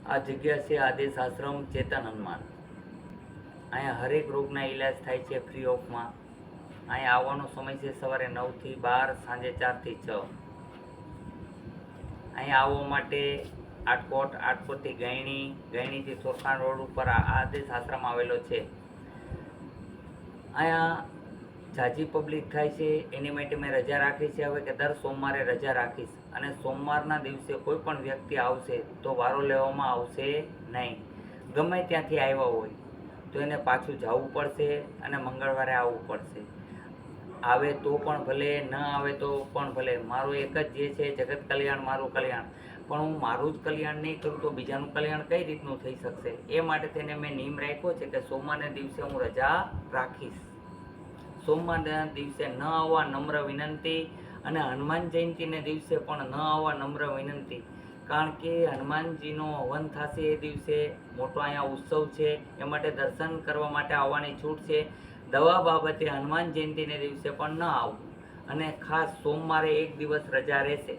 આ જગ્યા છે આદેશ આશ્રમ ચેતન હનુમાન. અહીંયા હરેક રોગના ઈલાજ થાય છે ફ્રી ઓફમાં. અહીંયા આવવાનો સમય છે સવારે 9 થી 12, સાંજે 4 થી 6. અહીંયા આવવા માટે આટકોટથી ગયણીથી સોરખાણ રોડ ઉપર આદેશ આશ્રમ આવેલો છે. અહીંયા ઝાઝી પબ્લિક થાય છે, એની માટે મેં રજા રાખી છે હવે કે દર સોમવારે રજા રાખીશ. અને સોમવારના દિવસે કોઈ પણ વ્યક્તિ આવશે તો વારો લેવામાં આવશે નહીં. ગમે ત્યાંથી આવ્યા હોય તો એને પાછું જવું પડશે અને મંગળવારે આવવું પડશે. આવે તો પણ ભલે, ન આવે તો પણ ભલે. મારું એક જ જે છે જગત કલ્યાણ મારું કલ્યાણ. પણ હું મારું જ કલ્યાણ નહીં કરું તો બીજાનું કલ્યાણ કઈ રીતનું થઈ શકશે? એ માટે તેને મેં નિયમ રાખ્યો છે કે સોમવારના દિવસે હું રજા રાખીશ. સોમવારના દિવસે ન આવવા નમ્ર વિનંતી, અને હનુમાન જયંતિને દિવસે પણ ન આવવા નમ્ર વિનંતી. કારણ કે હનુમાનજીનો હવન થશે એ દિવસે, મોટો અહીંયા ઉત્સવ છે, એ માટે દર્શન કરવા માટે આવવાની છૂટ છે. દવા બાબતે હનુમાન જયંતિને દિવસે પણ ન આવવું. અને ખાસ સોમવારે એક દિવસ રજા રહેશે,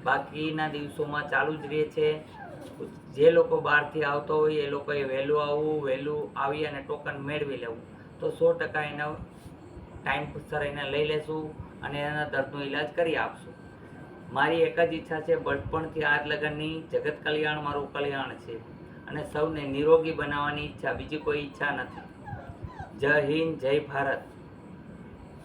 બાકીના દિવસોમાં ચાલુ જ રહે છે. જે લોકો બહારથી આવતા હોય એ લોકોએ વહેલું આવવું, વહેલું આવી અને ટોકન મેળવી લેવું તો 100% એના ટાઈમસર એને લઈ લેશું અને એના દર્દનો ઈલાજ કરી આપશું. મારી એક જ ઈચ્છા છે બચપણથી આજ લગનની, જગત કલ્યાણ મારું કલ્યાણ છે અને સૌને નિરોગી બનાવવાની ઈચ્છા, બીજી કોઈ ઈચ્છા નથી. જય હિન્દ, જય ભારત.